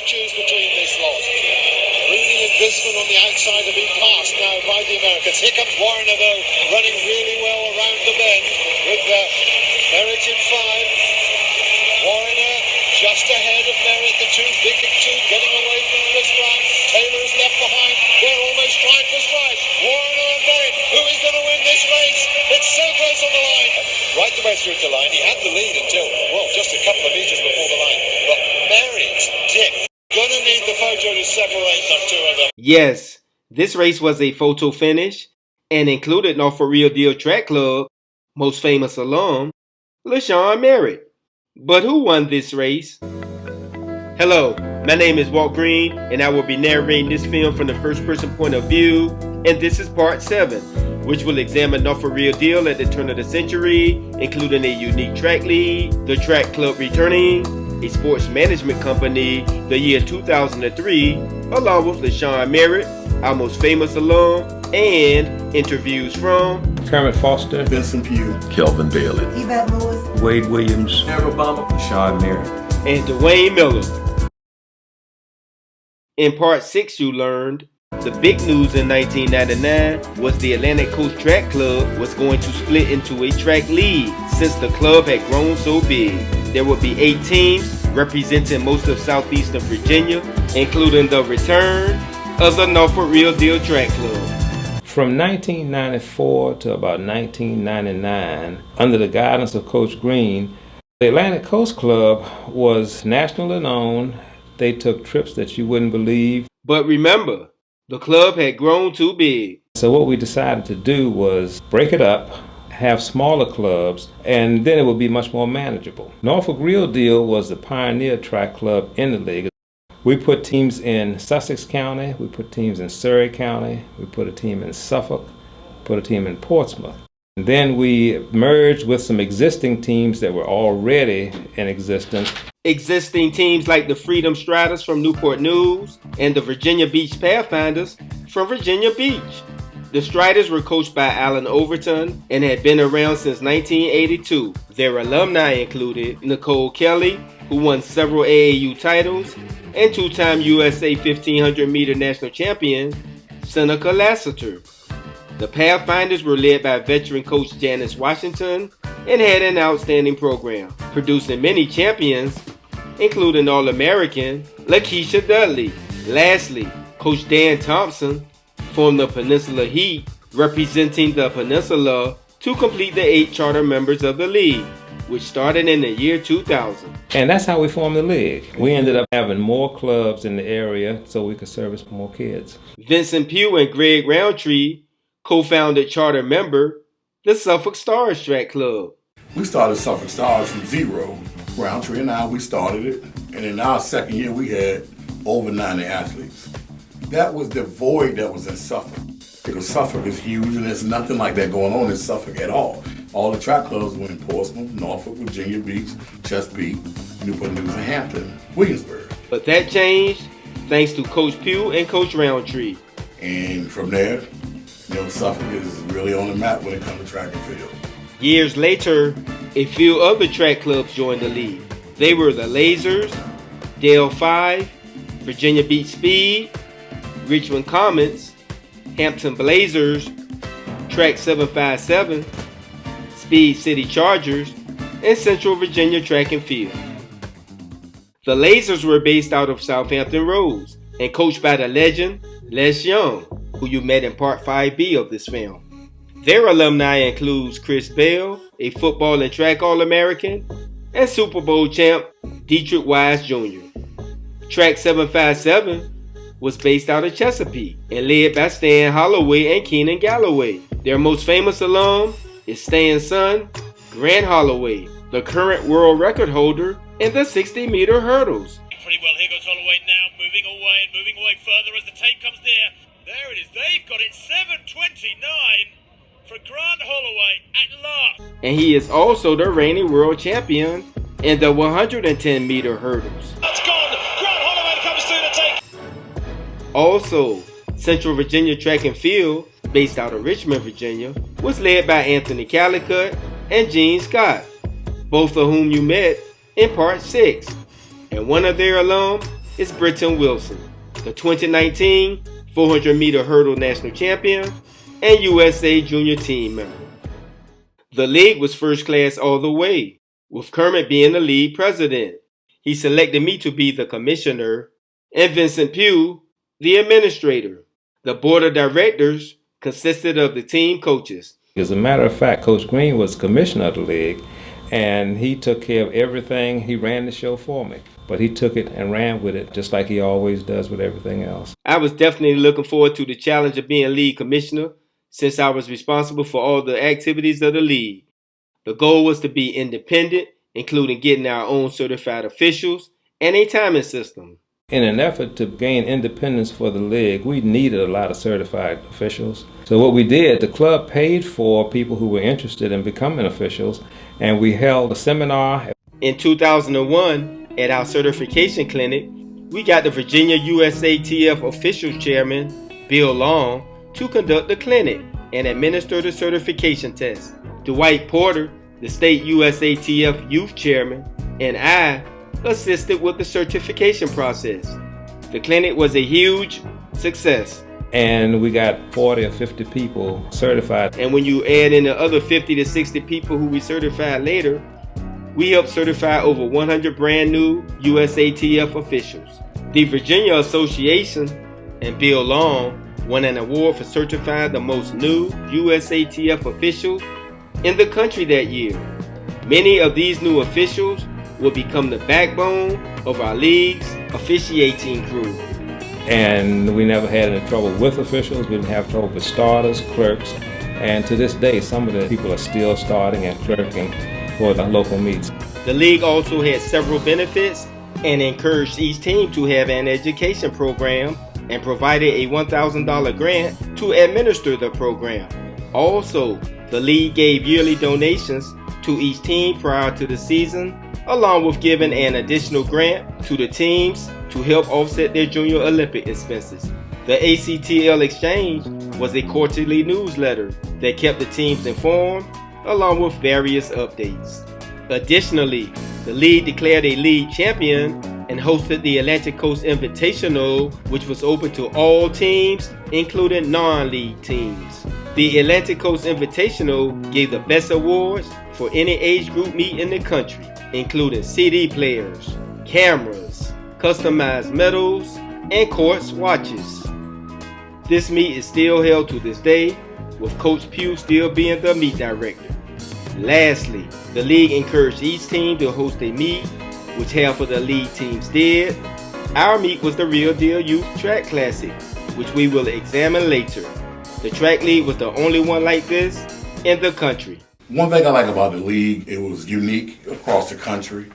choose between this lot. Rooney and Bisman on the outside are being passed now by the Americans. Here comes Warner, though, running really well around the bend with Merritt in 5. Warner just ahead of Merritt, the two big two getting away from Chris Brown. Taylor is left behind. They're almost stride for stride. Warner and Merritt, who is going to win this race? It's so close on the line. Right the way through the line. He had the lead until, well, just a couple of meters before the line. But Merritt, Dick, going to need the photo to separate the two of them. Yes, this race was a photo finish and included Norfolk Real Deal Track Club most famous alum, LaShawn Merritt. But who won this race? Hello, my name is Walt Green, and I will be narrating this film from the first-person point of view, and this is part 7, which will examine Norfolk Real Deal at the turn of the century, including a unique track lead, the track club returning, a sports management company, the year 2003, along with LaShawn Merritt, our most famous alum, and interviews from Kermit Foster, Vincent Pugh, Kelvin Bailey, Yvette Lewis, Wade Williams, Aaron Obama, LaShawn Merritt, and Dwayne Miller. In part 6 you learned, the big news in 1999 was the Atlantic Coast Track Club was going to split into a track league since the club had grown so big. There would be 8 teams representing most of southeastern Virginia, including the return of the Norfolk Real Deal Track Club. From 1994 to about 1999, under the guidance of Coach Green, the Atlantic Coast Club was nationally known. They took trips that you wouldn't believe. But remember, the club had grown too big. So what we decided to do was break it up, have smaller clubs, and then it would be much more manageable. Norfolk Real Deal was the pioneer track club in the league. We put teams in Sussex County, we put teams in Surrey County, we put a team in Suffolk, put a team in Portsmouth. And then we merged with some existing teams that were already in existence. Existing teams like the Freedom Striders from Newport News and the Virginia Beach Pathfinders from Virginia Beach. The Striders were coached by Alan Overton and had been around since 1982. Their alumni included Nicole Kelly, who won several AAU titles, and two-time USA 1500-meter national champion, Seneca Lassiter. The Pathfinders were led by veteran coach Janice Washington and had an outstanding program, producing many champions, including All-American Lakeisha Dudley. Lastly, Coach Dan Thompson formed the Peninsula Heat, representing the Peninsula to complete the 8 charter members of the league, which started in the year 2000. And that's how we formed the league. We ended up having more clubs in the area so we could service more kids. Vincent Pugh and Greg Roundtree co-founded charter member, the Suffolk Stars Track Club. We started Suffolk Stars from zero. Roundtree and I, we started it. And in our second year, we had over 90 athletes. That was the void that was in Suffolk. Because Suffolk is huge and there's nothing like that going on in Suffolk at all. All the track clubs were in Portsmouth, Norfolk, Virginia Beach, Chesapeake, Newport News, and Hampton, Williamsburg. But that changed thanks to Coach Pugh and Coach Roundtree. And from there, Suffolk is really on the map when it comes to track and field. Years later, a few other track clubs joined the league. They were the Lasers, Dale 5, Virginia Beach Speed, Richmond Comets, Hampton Blazers, Track 757, Speed City Chargers, and Central Virginia Track and Field. The Lasers were based out of Southampton Roads and coached by the legend Les Young, who you met in Part 5B of this film. Their alumni includes Chris Bell, a football and track All-American, and Super Bowl champ Dietrich Wise Jr. Track 757 was based out of Chesapeake and led by Stan Holloway and Keenan Galloway. Their most famous alum is Stan's son, Grant Holloway, the current world record holder in the 60-meter hurdles. Pretty well, here goes Holloway now, moving away further as the tape comes near. There it is, they've got it, 7:29 for Grant Holloway at last. And he is also the reigning world champion in the 110-meter hurdles. That's gone, Grant Holloway comes through the tape. Also, Central Virginia Track and Field, based out of Richmond, Virginia, was led by Anthony Callicutt and Gene Scott, both of whom you met in Part 6. And one of their alum is Britton Wilson, the 2019 400-meter hurdle national champion and USA junior team member. The league was first class all the way, with Kermit being the league president. He selected me to be the commissioner and Vincent Pugh, the administrator. The board of directors consisted of the team coaches. As a matter of fact, Coach Green was commissioner of the league, and he took care of everything. He ran the show for me, but he took it and ran with it just like he always does with everything else. I was definitely looking forward to the challenge of being league commissioner since I was responsible for all the activities of the league. The goal was to be independent, including getting our own certified officials and a timing system. In an effort to gain independence for the league, we needed a lot of certified officials. So what we did, the club paid for people who were interested in becoming officials, and we held a seminar. In 2001, at our certification clinic, we got the Virginia USATF officials chairman, Bill Long, to conduct the clinic and administer the certification test. Dwight Porter, the state USATF youth chairman, and I assisted with the certification process. The clinic was a huge success. And we got 40 or 50 people certified. And when you add in the other 50 to 60 people who we certified later, we helped certify over 100 brand new USATF officials. The Virginia Association and Bill Long won an award for certifying the most new USATF officials in the country that year. Many of these new officials will become the backbone of our league's officiating crew. And we never had any trouble with officials. We didn't have trouble with starters, clerks, and to this day, some of the people are still starting and clerking for the local meets. The league also had several benefits and encouraged each team to have an education program and provided a $1,000 grant to administer the program. Also, the league gave yearly donations to each team prior to the season, along with giving an additional grant to the teams to help offset their Junior Olympic expenses. The ACTL Exchange was a quarterly newsletter that kept the teams informed, along with various updates. Additionally, the league declared a league champion and hosted the Atlantic Coast Invitational, which was open to all teams, including non-league teams. The Atlantic Coast Invitational gave the best awards for any age group meet in the country, including CD players, cameras, customized medals, and courts watches. This meet is still held to this day, with Coach Pugh still being the meet director. Lastly, the league encouraged each team to host a meet, which half of the league teams did. Our meet was the Real Deal Youth Track Classic, which we will examine later. The track league was the only one like this in the country. One thing I like about the league, it was unique across the country.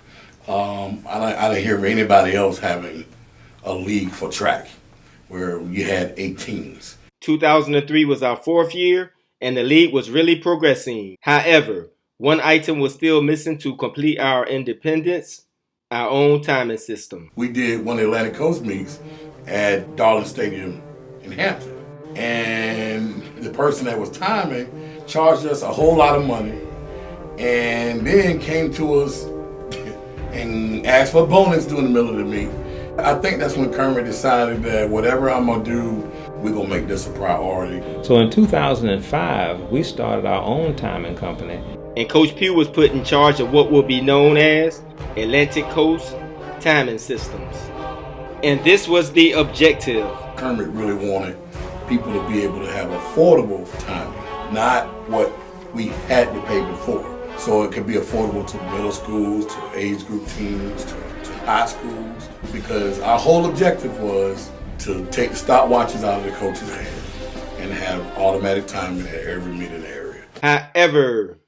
I didn't hear of anybody else having a league for track where you had 8 teams. 2003 was our 4th year, and the league was really progressing. However, one item was still missing to complete our independence: our own timing system. We did one of the Atlantic Coast meets at Darling Stadium in Hampton. And the person that was timing charged us a whole lot of money and then came to us and asked for a bonus during the middle of the meet. I think that's when Kermit decided that whatever I'm going to do, we're going to make this a priority. So in 2005, we started our own timing company. And Coach Pugh was put in charge of what will be known as Atlantic Coast Timing Systems. And this was the objective. Kermit really wanted people to be able to have affordable timing, not what we had to pay before. So it could be affordable to middle schools, to age group teams, to high schools, because our whole objective was to take the stopwatches out of the coach's hand and have automatic timing at every meet in the area. However,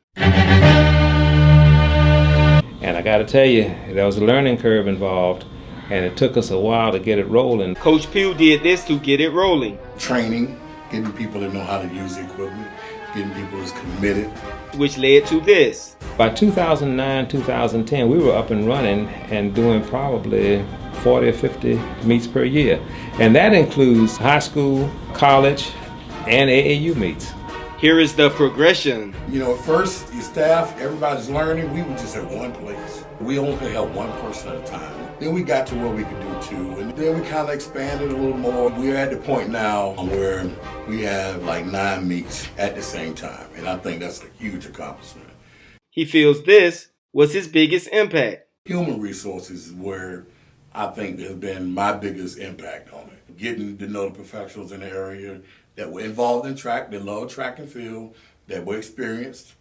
and I got to tell you, there was a learning curve involved, and it took us a while to get it rolling. Coach Pugh did this to get it rolling. Training, getting people to know how to use the equipment, getting people that's committed. Which led to this. By 2009, 2010, we were up and running and doing probably 40 or 50 meets per year. And that includes high school, college, and AAU meets. Here is the progression. You know, at first, your staff, everybody's learning. We were just at one place. We only could help one person at a time. Then we got to where we could do two, and then we kind of expanded a little more. We're at the point now where we have like 9 meets at the same time, and I think that's a huge accomplishment. He feels this was his biggest impact. Human resources is where I think has been my biggest impact on it. Getting to know the professionals in the area that were involved in track, that love track and field, that were experienced,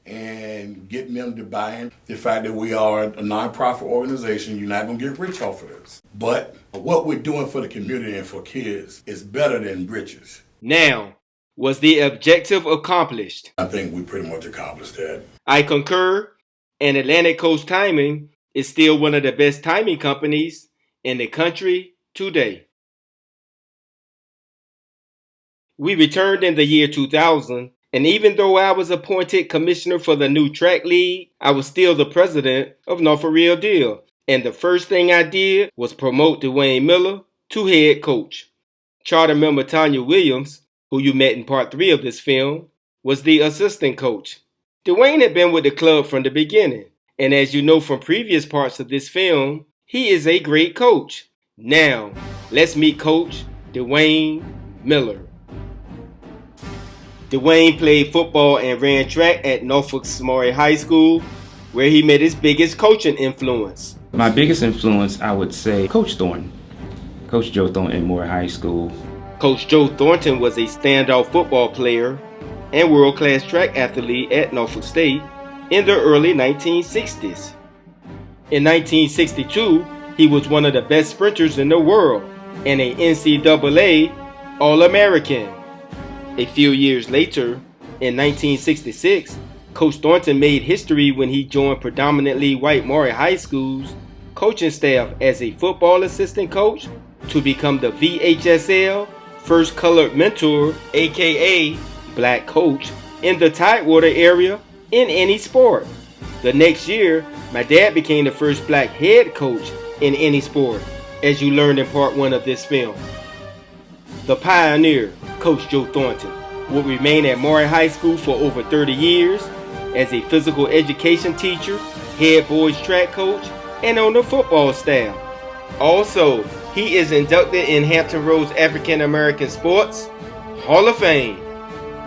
and getting them to buy in. The fact that we are a nonprofit organization, you're not going to get rich off of this. But what we're doing for the community and for kids is better than riches. Now, was the objective accomplished? I think we pretty much accomplished that. I concur, and Atlantic Coast Timing is still one of the best timing companies in the country today. We returned in the year 2000, and even though I was appointed commissioner for the new track league, I was still the president of Norfolk Real Deal, and the first thing I did was promote Dwayne Miller to head coach. Charter member Tanya Williams, who you met in part 3 of this film, was the assistant coach. Dwayne had been with the club from the beginning, and as you know from previous parts of this film, he is a great coach. Now, let's meet Coach Dwayne Miller. Dwayne played football and ran track at Norfolk Real High School, where he met his biggest coaching influence. My biggest influence, I would say, Coach Thornton. Coach Joe Thornton at Moore High School. Coach Joe Thornton was a standout football player and world-class track athlete at Norfolk State in the early 1960s. In 1962, he was one of the best sprinters in the world and a NCAA All-American. A few years later, in 1966, Coach Thornton made history when he joined predominantly white Maury High School's coaching staff as a football assistant coach to become the VHSL First Colored Mentor, aka Black Coach, in the Tidewater area in any sport. The next year, my dad became the first black head coach in any sport, as you learned in part 1 of this film. The pioneer, Coach Joe Thornton, would remain at Maury High School for over 30 years as a physical education teacher, head boys track coach, and on the football staff. Also, he is inducted in Hampton Roads African American Sports Hall of Fame.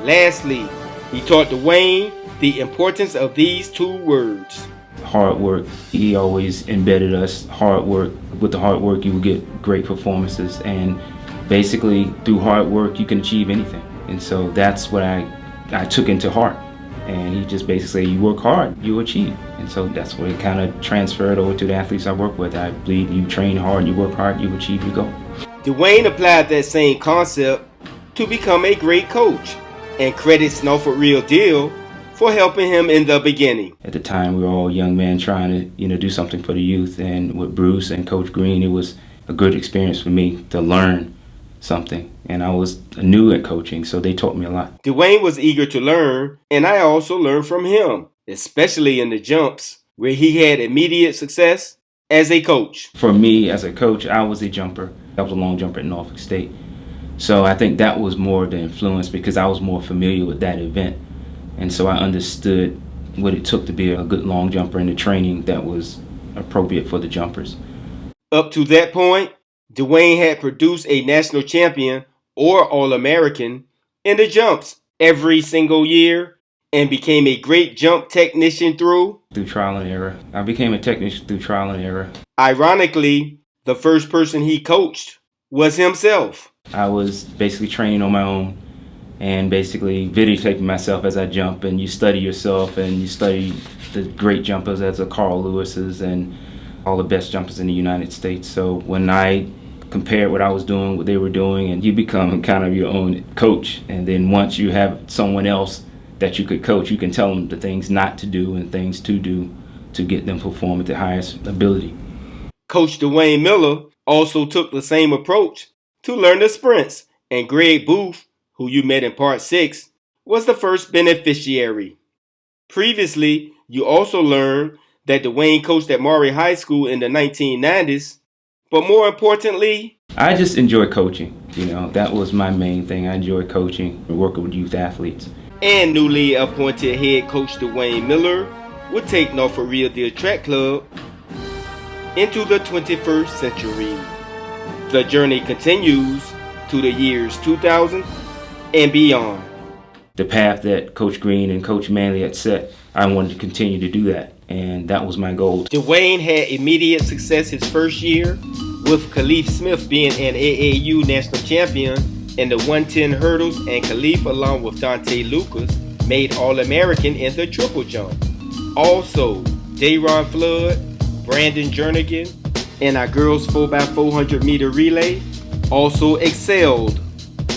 Lastly, he taught Dwayne the importance of these 2 words. Hard work. He always embedded us hard work. With the hard work, you will get great performances, and basically through hard work you can achieve anything. And so that's what I took into heart. And he just basically said, you work hard, you achieve. And so that's what it kind of transferred over to the athletes I work with. I believe you train hard, you work hard, you achieve your goal. Dwayne applied that same concept to become a great coach and credits Norfolk Real Deal for helping him in the beginning. At the time, we were all young men trying to do something for the youth. And with Bruce and Coach Green, it was a good experience for me to learn something. And I was new at coaching, so they taught me a lot. Dwayne was eager to learn, and I also learned from him, especially in the jumps, where he had immediate success as a coach. For me, as a coach, I was a jumper. I was a long jumper at Norfolk State. So I think that was more the influence because I was more familiar with that event. And so I understood what it took to be a good long jumper and the training that was appropriate for the jumpers. Up to that point, Dwayne had produced a national champion or All-American in the jumps every single year and became a great jump technician through trial and error. I became a technician through trial and error. Ironically, the first person he coached was himself. I was basically training on my own and basically videotaping myself as I jump, and you study yourself and you study the great jumpers as the Carl Lewis's and all the best jumpers in the United States. So when I compared what I was doing, what they were doing, and you become kind of your own coach. And then once you have someone else that you could coach, you can tell them the things not to do and things to do to get them perform at the highest ability. Coach Dwayne Miller also took the same approach to learn the sprints, and Greg Booth, who you met in part 6, was the first beneficiary. Previously, you also learned that Dwayne coached at Maury High School in the 1990s, but more importantly, I just enjoy coaching. That was my main thing. I enjoy coaching and working with youth athletes. And newly appointed head coach Dwayne Miller would take Norfolk Real Deal Track Club into the 21st century. The journey continues to the years 2000 and beyond. The path that Coach Green and Coach Manley had set, I wanted to continue to do that, and that was my goal. Dwayne had immediate success his first year, with Khalif Smith being an AAU national champion in the 110 hurdles, and Khalif, along with Dante Lucas, made All-American in the triple jump. Also, Dayron Flood, Brandon Jernigan, and our girls 4x400 meter relay also excelled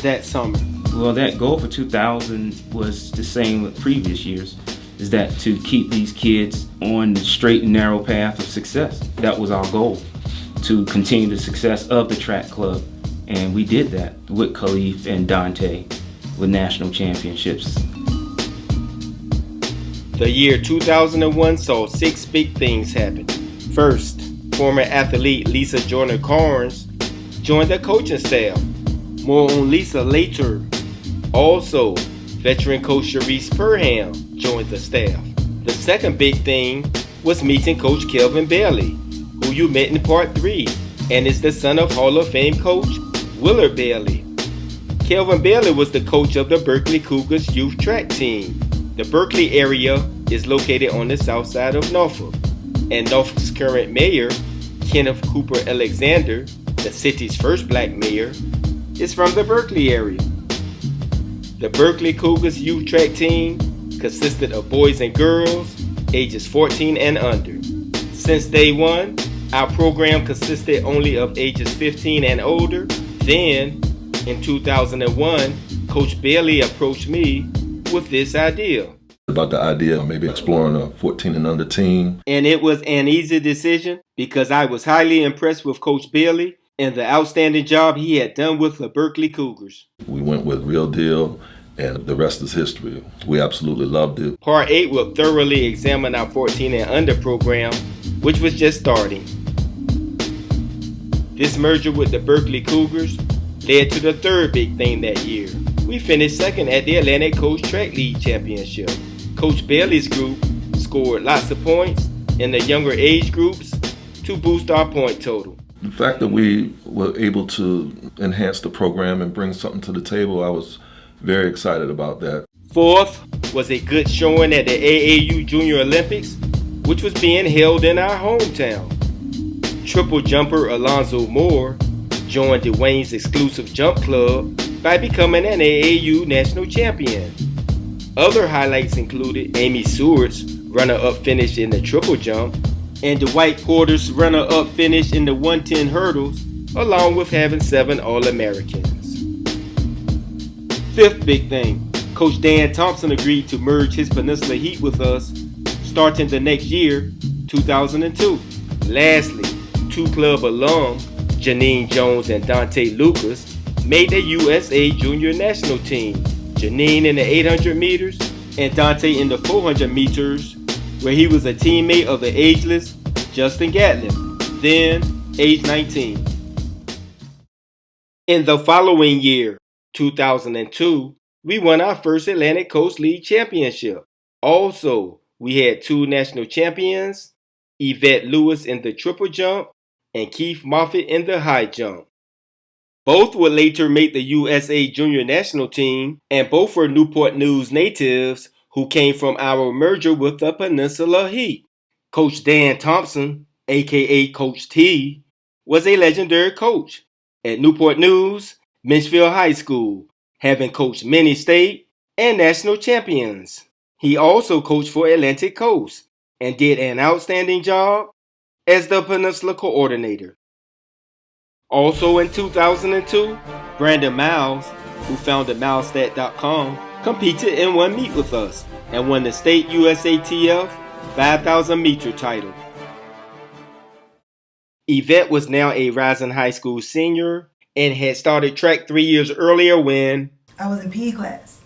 that summer. Well, that goal for 2000 was the same with previous years, is that to keep these kids on the straight and narrow path of success. That was our goal, to continue the success of the track club. And we did that with Khalif and Dante with national championships. The year 2001 saw 6 big things happen. First, former athlete Lisa Joyner-Carnes joined the coaching staff. More on Lisa later. Also, veteran coach Sharice Perham joined the staff. The second big thing was meeting Coach Kelvin Bailey, who you met in part 3, and is the son of Hall of Fame coach Willard Bailey. Kelvin Bailey was the coach of the Berkeley Cougars youth track team. The Berkeley area is located on the south side of Norfolk, and Norfolk's current mayor, Kenneth Cooper Alexander, the city's first black mayor, is from the Berkeley area. The Berkeley Cougars youth track team consisted of boys and girls ages 14 and under. Since day one, our program consisted only of ages 15 and older. Then, in 2001, Coach Bailey approached me with this idea. About the idea of maybe exploring a 14 and under team. And it was an easy decision because I was highly impressed with Coach Bailey and the outstanding job he had done with the Berkeley Cougars. We went with Real Deal, and the rest is history. We absolutely loved it. Part 8 will thoroughly examine our 14 and under program, which was just starting. This merger with the Berkeley Cougars led to the third big thing that year. We finished second at the Atlantic Coast Track League Championship. Coach Bailey's group scored lots of points in the younger age groups to boost our point total. The fact that we were able to enhance the program and bring something to the table, I was very excited about that. Fourth was a good showing at the AAU Junior Olympics, which was being held in our hometown. Triple jumper Alonzo Moore joined Dwayne's exclusive jump club by becoming an AAU national champion. Other highlights included Amy Seward's runner-up finish in the triple jump and Dwight Porter's runner-up finish in the 110 hurdles, along with having 7 All-Americans. Fifth big thing, Coach Dan Thompson agreed to merge his Peninsula Heat with us starting the next year, 2002. Lastly, 2 club alum Janine Jones and Dante Lucas made the USA Junior National Team. Janine in the 800 meters and Dante in the 400 meters, where he was a teammate of the ageless Justin Gatlin, then age 19. In the following year, 2002, we won our first Atlantic Coast League championship. Also, we had 2 national champions, Yvette Lewis in the triple jump and Keith Moffitt in the high jump. Both would later make the USA Junior National Team, and both were Newport News natives who came from our merger with the Peninsula Heat. Coach Dan Thompson, aka Coach T, was a legendary coach at Newport News, Minchfield High School, having coached many state and national champions. He also coached for Atlantic Coast and did an outstanding job as the Peninsula coordinator. Also in 2002, Brandon Miles, who founded Milestat.com, competed in one meet with us and won the state USATF 5,000 meter title. Yvette was now a rising high school senior and had started track 3 years earlier when I was in PE class,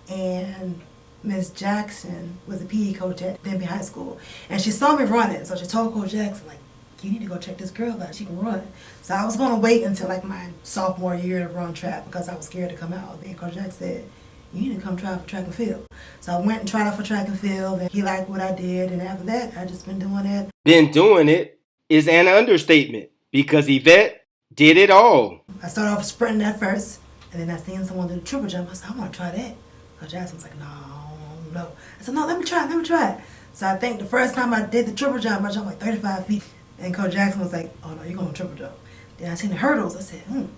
and Miss Jackson was a PE coach at Denby High School, and she saw me running, so she told Coach Jackson, like, you need to go check this girl out, she can run. So I was going to wait until like my sophomore year to run track because I was scared to come out. And Coach Jackson said, you need to come try out for track and field. So I went and tried out for track and field, and he liked what I did, and after that, I just been doing that. Been doing it is an understatement because Yvette did it all. I started off sprinting at first, and then I seen someone do the triple jump. I said, I want to try that. So Jackson was like, no. I said, no, let me try it. So I think the first time I did the triple jump, I jumped like 35 feet. And Coach Jackson was like, oh no, you're going to triple jump. Then I seen the hurdles. I said, I'm going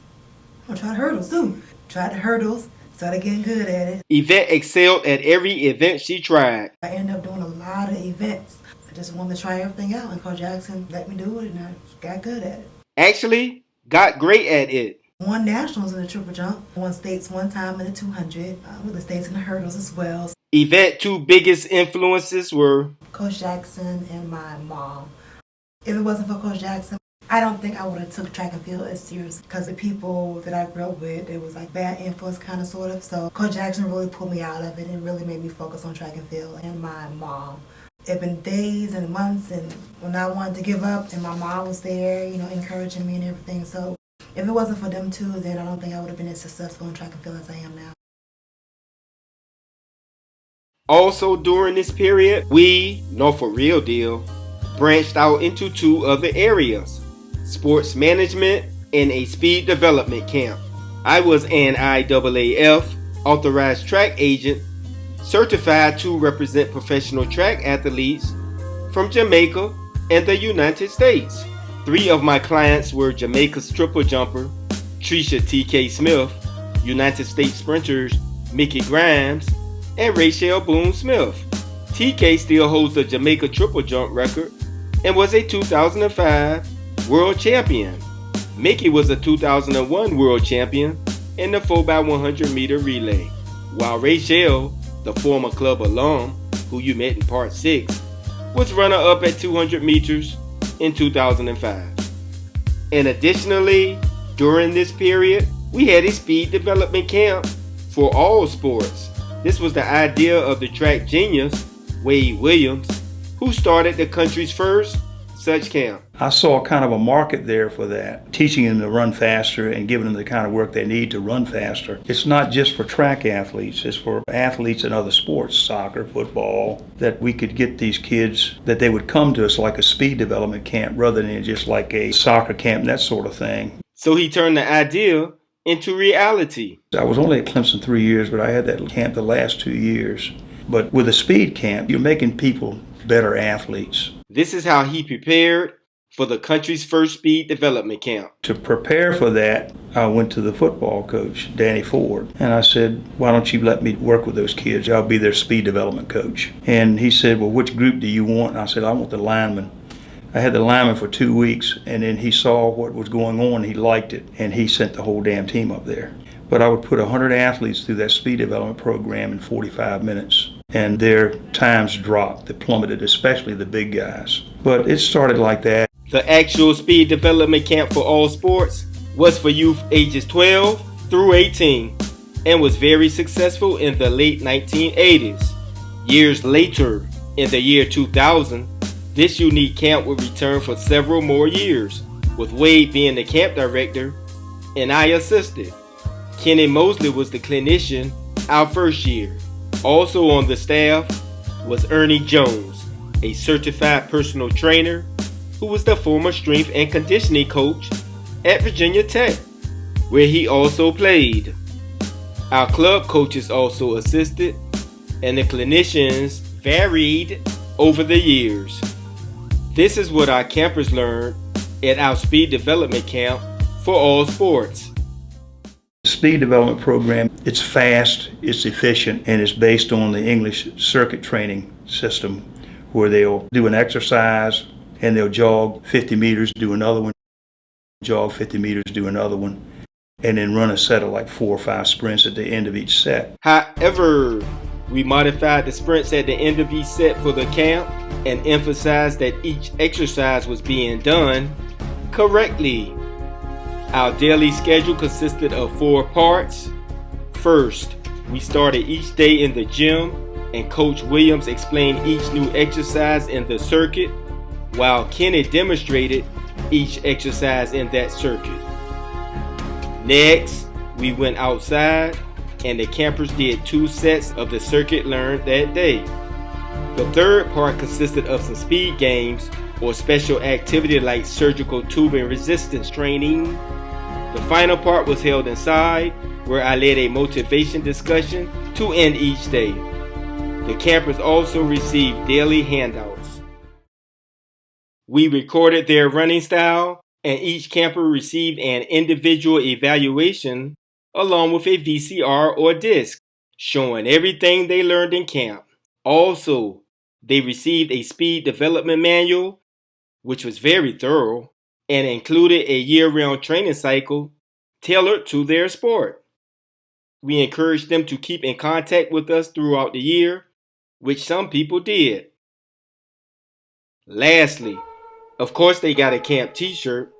to try the hurdles too. Tried the hurdles, started getting good at it. Yvette excelled at every event she tried. I ended up doing a lot of events. I just wanted to try everything out, and Coach Jackson let me do it, and I got good at it. Actually, got great at it. Won nationals in the triple jump, won states one time in the 200, with the states in the hurdles as well. Yvette's two biggest influences were Coach Jackson and my mom. If it wasn't for Coach Jackson, I don't think I would have took track and field as serious because the people that I grew up with, it was like bad influence kind of sort of. So Coach Jackson really pulled me out of it and really made me focus on track and field, and my mom. It's been days and months and when I wanted to give up, and my mom was there, encouraging me and everything. So if it wasn't for them two, then I don't think I would have been as successful in track and field as I am now. Also during this period, we, Norfolk Real Deal, branched out into two other areas, sports management and a speed development camp. I was an IAAF authorized track agent certified to represent professional track athletes from Jamaica and the United States. 3 of my clients were Jamaica's triple jumper, Trisha T.K. Smith, United States sprinters Mickey Grimes, and Rachel Boone Smith. TK still holds the Jamaica triple jump record and was a 2005 world champion. Mickey was a 2001 world champion in the 4x100 meter relay, while Rachel, the former club alum who you met in part 6, was runner-up at 200 meters in 2005. And additionally, during this period, we had a speed development camp for all sports. This was the idea of the track genius, Wade Williams, who started the country's first such camp. I saw kind of a market there for that, teaching them to run faster and giving them the kind of work they need to run faster. It's not just for track athletes, it's for athletes in other sports, soccer, football, that we could get these kids, that they would come to us like a speed development camp rather than just like a soccer camp and that sort of thing. So he turned the idea into reality. I was only at Clemson 3 years, but I had that camp the last 2 years. But with a speed camp, you're making people better athletes. This is how he prepared for the country's first speed development camp. To prepare for that, I went to the football coach, Danny Ford, and I said, why don't you let me work with those kids? I'll be their speed development coach. And he said, well, which group do you want? And I said, I want the linemen. I had the lineman for 2 weeks, and then he saw what was going on, he liked it, and he sent the whole damn team up there. But I would put 100 athletes through that speed development program in 45 minutes, and their times dropped. They plummeted, especially the big guys. But it started like that. The actual speed development camp for all sports was for youth ages 12 through 18 and was very successful in the late 1980s. Years later, in the year 2000, this unique camp would return for several more years, with Wade being the camp director and I assisted. Kenny Mosley was the clinician our first year. Also on the staff was Ernie Jones, a certified personal trainer who was the former strength and conditioning coach at Virginia Tech, where he also played. Our club coaches also assisted, and the clinicians varied over the years. This is what our campers learned at our speed development camp for all sports. The speed development program, it's fast, it's efficient, and it's based on the English circuit training system, where they'll do an exercise and they'll jog 50 meters, do another one, jog 50 meters, do another one, and then run a set of like 4 or 5 sprints at the end of each set. However, we modified the sprints at the end of each set for the camp and emphasized that each exercise was being done correctly. Our daily schedule consisted of 4 parts. First, we started each day in the gym, and Coach Williams explained each new exercise in the circuit, while Kenny demonstrated each exercise in that circuit. Next, we went outside and the campers did 2 sets of the circuit learned that day. The third part consisted of some speed games or special activity like surgical tubing resistance training. The final part was held inside, where I led a motivation discussion to end each day. The campers also received daily handouts. We recorded their running style, and each camper received an individual evaluation along with a VCR or disc showing everything they learned in camp. Also, they received a speed development manual, which was very thorough, and included a year-round training cycle tailored to their sport. We encouraged them to keep in contact with us throughout the year, which some people did. Lastly, of course they got a camp t-shirt,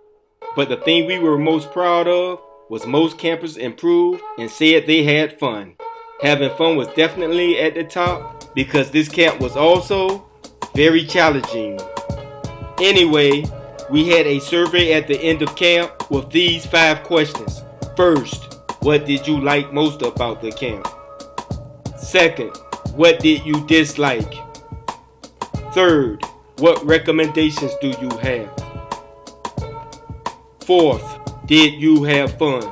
but the thing we were most proud of was most campers improved and said they had fun. Having fun was definitely at the top because this camp was also very challenging. Anyway, we had a survey at the end of camp with these 5 questions. First, what did you like most about the camp? Second, what did you dislike? Third, what recommendations do you have? Fourth, did you have fun?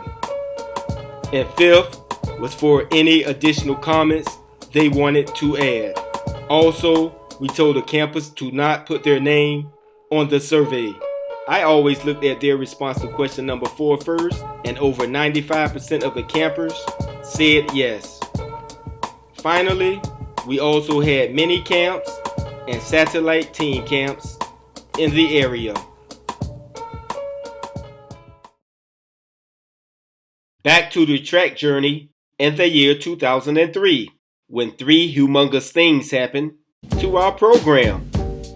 And fifth was for any additional comments they wanted to add. Also, we told the campers to not put their name on the survey. I always looked at their response to question number 4 first, and over 95% of the campers said yes. Finally, we also had mini camps and satellite team camps in the area. Back to the track journey in the year 2003, when 3 humongous things happened to our program,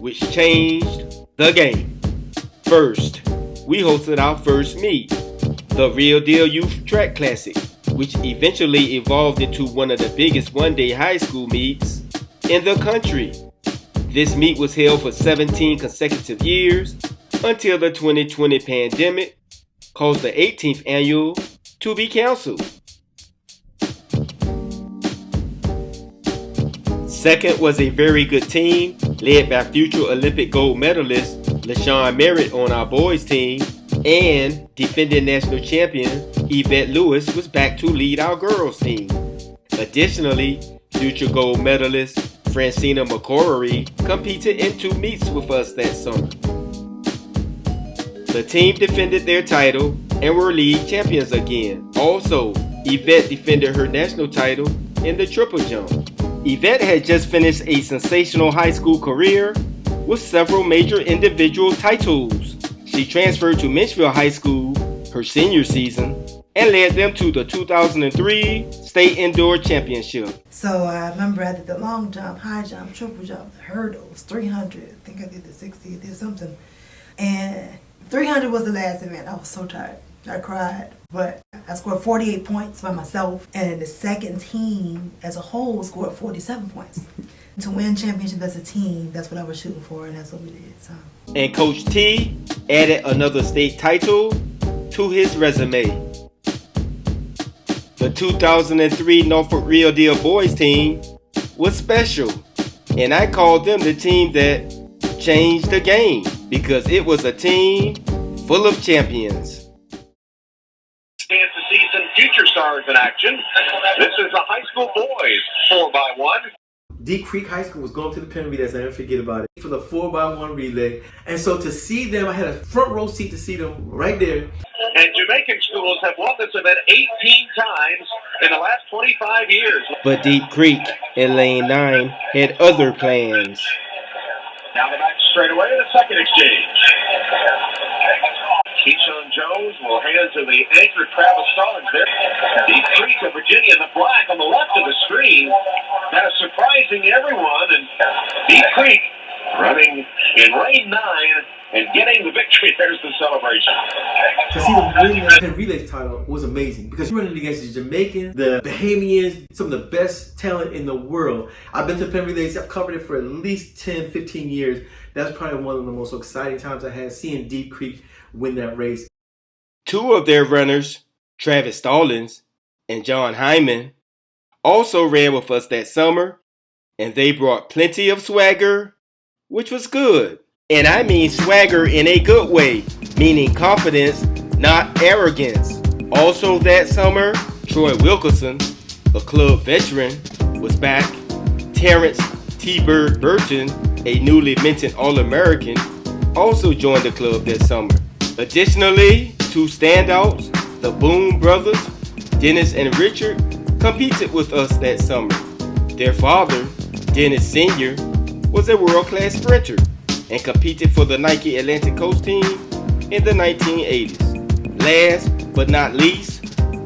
which changed the game. First, we hosted our first meet, the Real Deal Youth Track Classic, which eventually evolved into one of the biggest one-day high school meets in the country. This meet was held for 17 consecutive years until the 2020 pandemic caused the 18th annual to be canceled. Second was a very good team led by future Olympic gold medalist LaShawn Merritt on our boys team, and defending national champion Yvette Lewis was back to lead our girls team. Additionally, future gold medalist Francina McCorry competed in 2 meets with us that summer. The team defended their title and were league champions again. Also, Yvette defended her national title in the triple jump. Yvette had just finished a sensational high school career with several major individual titles. She transferred to Menchville High School her senior season and led them to the 2003 State Indoor Championship. So I remember I did the long jump, high jump, triple jump, the hurdles, 300. I think I did the 60, I did something. And 300 was the last event. I was so tired. I cried. But I scored 48 points by myself. And the second team as a whole scored 47 points. To win championship as a team, that's what I was shooting for, and that's what we did. So. And Coach T added another state title to his resume. The 2003 Norfolk Real Deal boys team was special, and I called them the team that changed the game because it was a team full of champions. Chance to see some future stars in action. This is the high school boys 4x1. Deep Creek High School was going to the Penn Relays, I never forget about it, for the 4x1 relay. And so to see them, I had a front row seat to see them right there. And Jamaican schools have won this event 18 times in the last 25 years. But Deep Creek in lane 9 had other plans. Now the back straight away in the second exchange. Keyshawn Jones will hand to the anchor Travis Stallings there. Deep Creek of Virginia in the black on the left of the screen. That is surprising everyone. And Deep Creek running in lane 9 and getting the victory. There's the celebration. To see them win the Penn Relays title was amazing because you're running against the Jamaicans, the Bahamians, some of the best talent in the world. I've been to Penn Relays, I've covered it for at least 10, 15 years. That's probably one of the most exciting times I had seeing Deep Creek win that race. 2 of their runners, Travis Stallings and John Hyman, also ran with us that summer, and they brought plenty of swagger, which was good. And I mean swagger in a good way, meaning confidence, not arrogance. Also that summer, Troy Wilkerson, a club veteran, was back. Terrence T-Bird Burton, a newly minted All-American, also joined the club that summer. Additionally, two standouts, the Boone brothers, Dennis and Richard, competed with us that summer. Their father, Dennis Sr., was a world-class sprinter and competed for the Nike Atlantic Coast team in the 1980s. Last but not least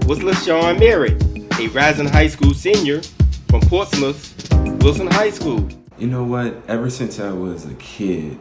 was LaShawn Merritt, a rising high school senior from Portsmouth Wilson High School. You know what? Ever since I was a kid,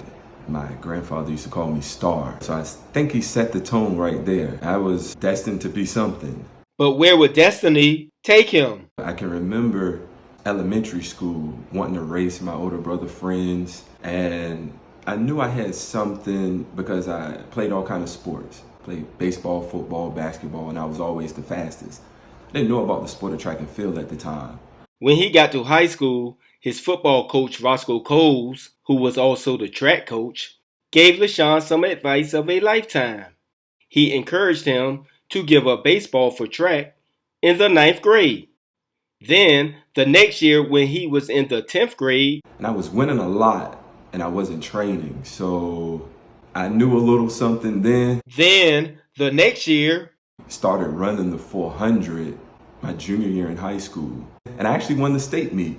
my grandfather used to call me Star. So I think he set the tone right there. I was destined to be something. But where would destiny take him? I can remember elementary school wanting to race my older brother friends, and I knew I had something because I played all kinds of sports. Played baseball, football, basketball, and I was always the fastest. I didn't know about the sport of track and field at the time. When he got to high school, his football coach, Roscoe Coles, who was also the track coach, gave LaShawn some advice of a lifetime. He encouraged him to give up baseball for track in the 9th grade. Then, the next year when he was in the 10th grade, and I was winning a lot, and I wasn't training, so I knew a little something then. Then, the next year, started running the 400 my junior year in high school. And I actually won the state meet.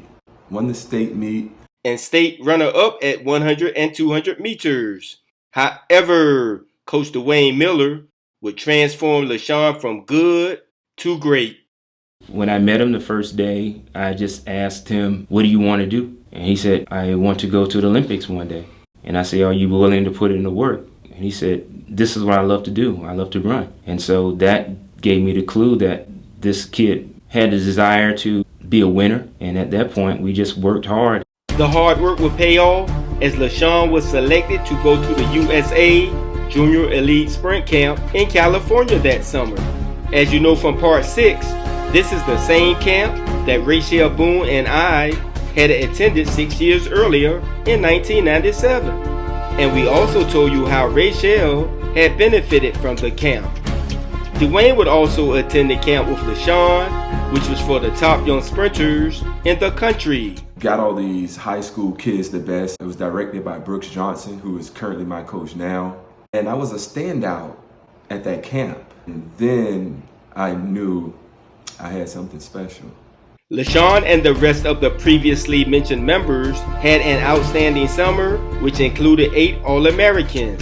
And state runner-up at 100 and 200 meters. However, Coach Dwayne Miller would transform LaShawn from good to great. When I met him the first day, I just asked him, what do you want to do? And he said, I want to go to the Olympics one day. And I said, are you willing to put in the work? And he said, this is what I love to do. I love to run. And so that gave me the clue that this kid had the desire to be a winner. And at that point, we just worked hard. The hard work would pay off as LaShawn was selected to go to the USA Junior Elite Sprint Camp in California that summer. As you know from part 6, this is the same camp that Rachel Boone and I had attended 6 years earlier in 1997. And we also told you how Rachel had benefited from the camp. Dwayne would also attend the camp with LaShawn, which was for the top young sprinters in the country. Got all these high school kids the best. It was directed by Brooks Johnson, who is currently my coach now. And I was a standout at that camp. And then I knew I had something special. LaShawn and the rest of the previously mentioned members had an outstanding summer, which included 8 All-Americans.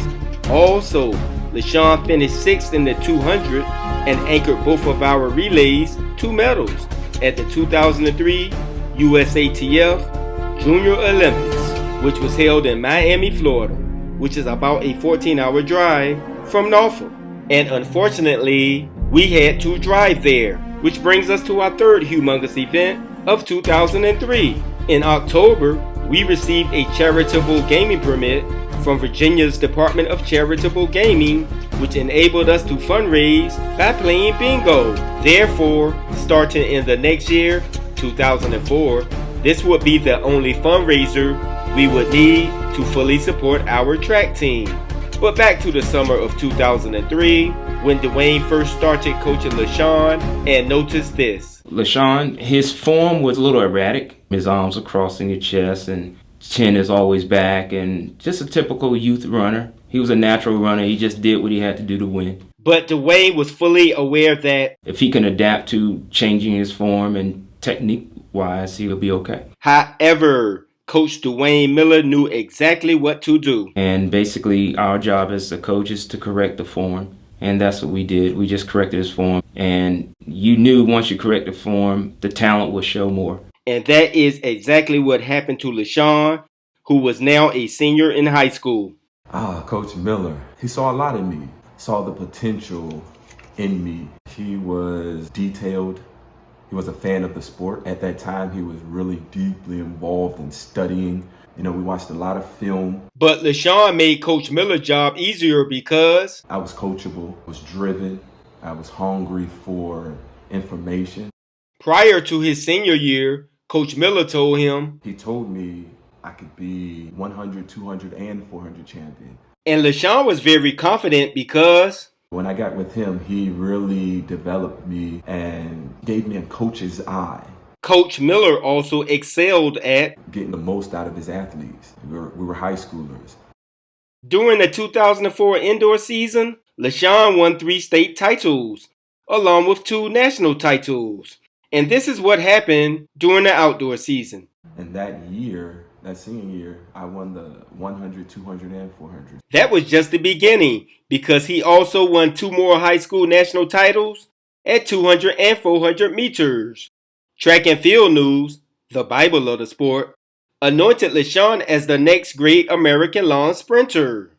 Also, LaShawn finished 6th in the 200 and anchored both of our relays 2 medals at the 2003 USATF Junior Olympics, which was held in Miami, Florida, which is about a 14-hour drive from Norfolk. And unfortunately, we had to drive there, which brings us to our third humongous event of 2003. In October, we received a charitable gaming permit from Virginia's Department of Charitable Gaming, which enabled us to fundraise by playing bingo. Therefore, starting in the next year, 2004, this would be the only fundraiser we would need to fully support our track team. But back to the summer of 2003, when Dwayne first started coaching LaShawn and noticed this. LaShawn, his form was a little erratic. His arms are crossing his chest and chin is always back, and just a typical youth runner. He was a natural runner. He just did what he had to do to win. But Dwayne was fully aware that if he can adapt to changing his form and technique-wise, he'll be okay. However, Coach Dwayne Miller knew exactly what to do. And basically, our job as the coach is to correct the form. And that's what we did. We just corrected his form. And you knew once you correct the form, the talent would show more. And that is exactly what happened to LaShawn, who was now a senior in high school. Coach Miller, he saw a lot in me, saw the potential in me. He was detailed. He was a fan of the sport. At that time, he was really deeply involved in studying. You know, we watched a lot of film. But LaShawn made Coach Miller's job easier because I was coachable, I was driven, I was hungry for information. Prior to his senior year, Coach Miller told him, He told me I could be 100, 200, and 400 champion. And LaShawn was very confident because When I got with him, he really developed me and gave me a coach's eye. Coach Miller also excelled at getting the most out of his athletes. We were high schoolers. During the 2004 indoor season, LaShawn won 3 state titles, along with 2 national titles. And this is what happened during the outdoor season. And that year, that senior year, I won the 100, 200, and 400. That was just the beginning, because he also won 2 more high school national titles at 200 and 400 meters. Track and Field News, the Bible of the sport, anointed LaShawn as the next great American lawn sprinter.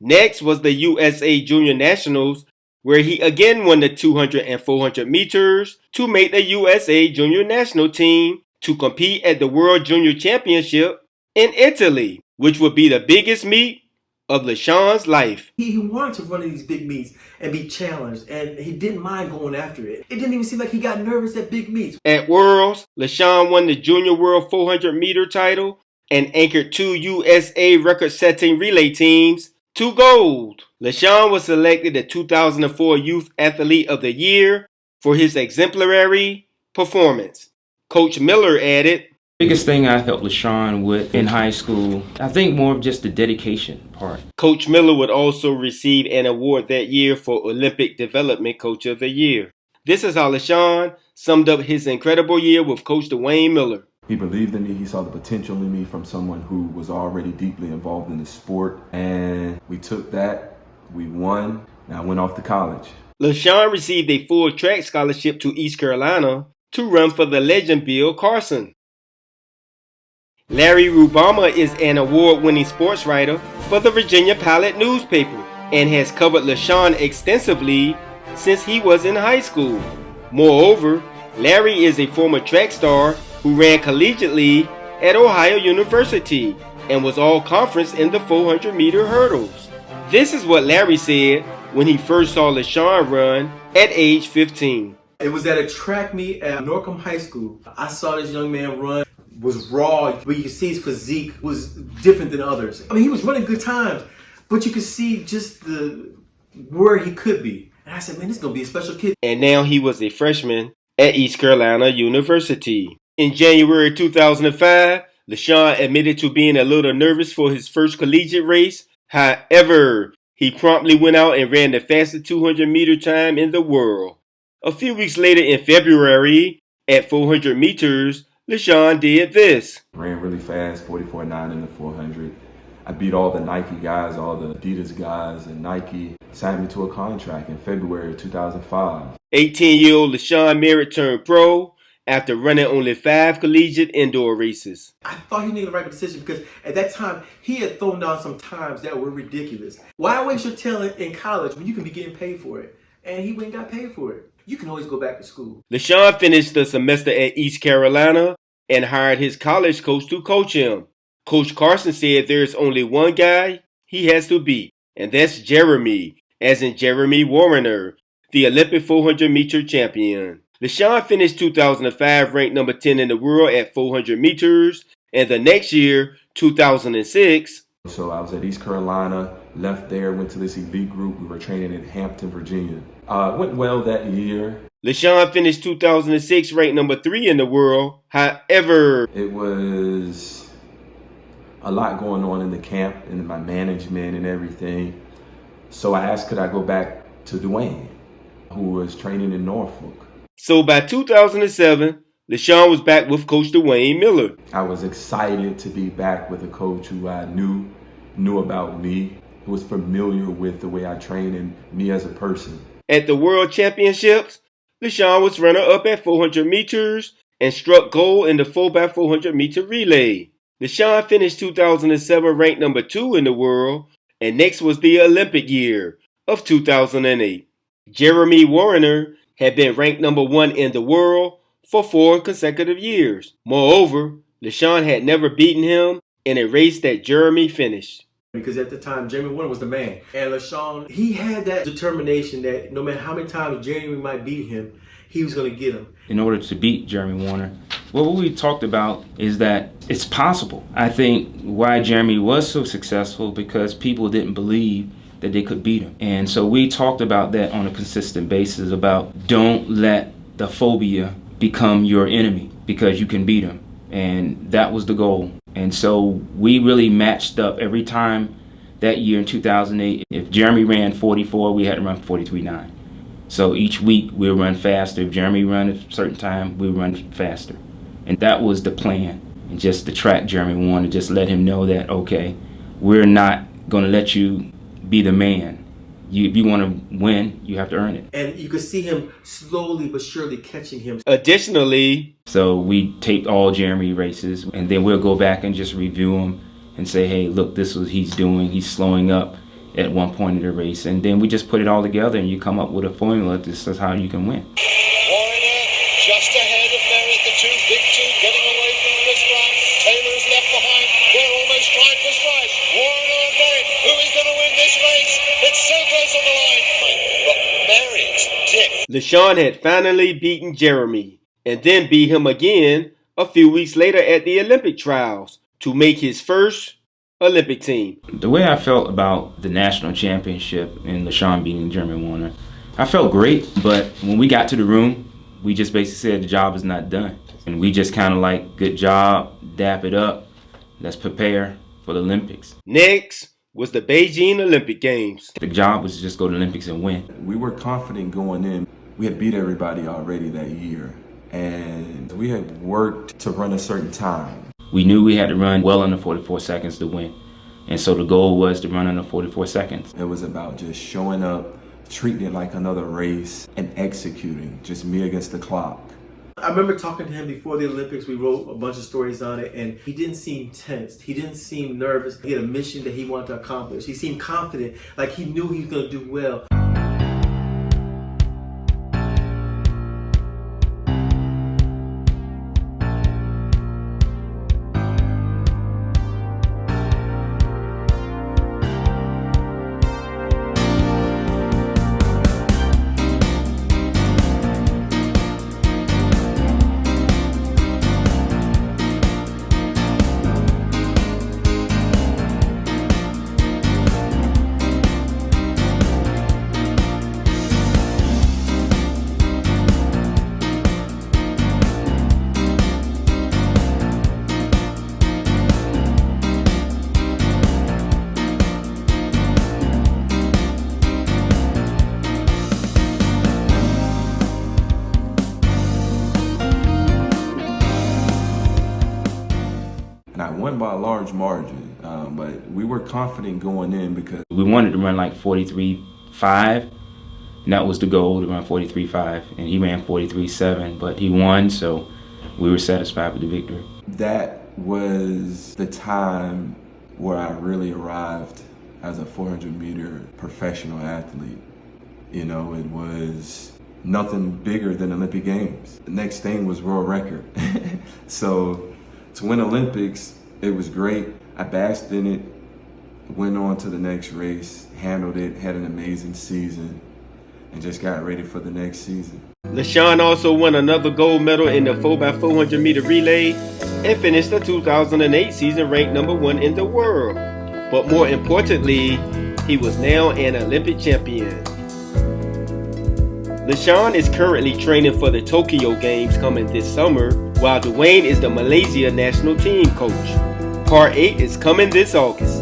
Next was the USA Junior Nationals, where he again won the 200 and 400 meters to make the USA Junior National team to compete at the World Junior Championship in Italy, which would be the biggest meet of LaShawn's life. He wanted to run in these big meets and be challenged, and he didn't mind going after it. It didn't even seem like he got nervous at big meets. At Worlds, LaShawn won the Junior World 400 meter title and anchored 2 USA record-setting relay teams to gold. LaShawn was selected the 2004 Youth Athlete of the Year for his exemplary performance. Coach Miller added, Biggest thing I helped LaShawn with in high school, I think more of just the dedication part. Coach Miller would also receive an award that year for Olympic Development Coach of the Year. This is how LaShawn summed up his incredible year with Coach Dwayne Miller. He believed in me. He saw the potential in me from someone who was already deeply involved in the sport. And we took that. We won. And I went off to college. LaShawn received a full track scholarship to East Carolina to run for the legend Bill Carson. Larry Rubama is an award-winning sports writer for the Virginia Pilot newspaper and has covered LaShawn extensively since he was in high school. Moreover, Larry is a former track star who ran collegiately at Ohio University and was all-conference in the 400-meter hurdles. This is what Larry said when he first saw LaShawn run at age 15. It was at a track meet at Norfolk High School. I saw this young man run, was raw, but you could see his physique was different than others. I mean, he was running good times, but you could see just where he could be. And I said, man, this is going to be a special kid. And now he was a freshman at East Carolina University. In January 2005, LaShawn admitted to being a little nervous for his first collegiate race. However, he promptly went out and ran the fastest 200-meter time in the world. A few weeks later in February, at 400 meters, LaShawn did this. Ran really fast, 44.9 in the 400. I beat all the Nike guys, all the Adidas guys, and Nike signed me to a contract in February 2005. 18-year-old LaShawn Merritt turned pro after running only 5 collegiate indoor races. I thought he made the right decision because at that time, he had thrown down some times that were ridiculous. Why waste your talent in college when you can be getting paid for it? And he went and got paid for it. You can always go back to school. LaShawn finished the semester at East Carolina and hired his college coach to coach him. Coach Carson said there's only one guy he has to beat, and that's Jeremy, as in Jeremy Warner, the Olympic 400-meter champion. LaShawn finished 2005 ranked number 10 in the world at 400 meters, and the next year, 2006, so I was at East Carolina, left there, went to this elite group. We were training in Hampton, Virginia. Went well that year. LaShawn finished 2006 ranked number 3 in the world. However, it was a lot going on in the camp and my management and everything. So I asked, could I go back to Dwayne, who was training in Norfolk. So by 2007, LaShawn was back with Coach Dwayne Miller. I was excited to be back with a coach who I knew about me, who was familiar with the way I train and me as a person. At the World Championships, LaShawn was runner-up at 400 meters and struck gold in the 4x400 meter relay. LaShawn finished 2007 ranked number 2 in the world, and next was the Olympic year of 2008. Jeremy Warner had been ranked number 1 in the world for 4 consecutive years. Moreover, LaShawn had never beaten him in a race that Jeremy finished. Because at the time, Jeremy Warner was the man. And LaShawn, he had that determination that no matter how many times Jeremy might beat him, he was going to get him. In order to beat Jeremy Warner, well, what we talked about is that it's possible. I think why Jeremy was so successful because people didn't believe that they could beat him. And so we talked about that on a consistent basis about don't let the phobia become your enemy because you can beat him. And that was the goal. And so we really matched up every time that year in 2008. If Jeremy ran 44, we had to run 43.9. So each week we'll run faster. If Jeremy ran at a certain time, we'll run faster. And that was the plan. And just to track Jeremy Warner, just let him know that, okay, we're not going to let you be the man. If you want to win, you have to earn it. And you could see him slowly but surely catching him. Additionally, so we taped all Jeremy races, and then we'll go back and just review them and say, hey, look, this is what he's doing. He's slowing up at one point in the race. And then we just put it all together, and you come up with a formula. This is how you can win. Warner just ahead of Merritt, the big two getting away from Chris Brown. Taylor's left behind. They're almost stride for stride. Warner and Merritt, who is going to win this race? It's so close on the line. But Merritt tipped. LaShawn had finally beaten Jeremy and then beat him again a few weeks later at the Olympic trials to make his first Olympic team. The way I felt about the national championship and LaShawn beating Jeremy Warner, I felt great, but when we got to the room, we just basically said the job is not done. And we just kind of like, good job, dap it up, let's prepare for the Olympics. Next was the Beijing Olympic Games. The job was to just go to the Olympics and win. We were confident going in. We had beat everybody already that year, and we had worked to run a certain time. We knew we had to run well under 44 seconds to win. And so the goal was to run under 44 seconds. It was about just showing up, treating it like another race, and executing, just me against the clock. I remember talking to him before the Olympics. We wrote a bunch of stories on it, and he didn't seem tense. He didn't seem nervous. He had a mission that he wanted to accomplish. He seemed confident, like he knew he was going to do well. And I won by a large margin, but we were confident going in because we wanted to run like 43.5, and that was the goal, to run 43.5, and he ran 43.7, but he won, so we were satisfied with the victory. that was the time where I really arrived as a 400-meter professional athlete. You know, it was nothing bigger than Olympic Games. The next thing was world record. So to win Olympics, it was great. I basked in it, went on to the next race, handled it, had an amazing season, and just got ready for the next season. LaShawn also won another gold medal in the 4x400 meter relay and finished the 2008 season ranked #1 in the world. But more importantly, he was now an Olympic champion. LaShawn is currently training for the Tokyo Games coming this summer, while Dwayne is the Malaysia national team coach. Part 8 is coming this August.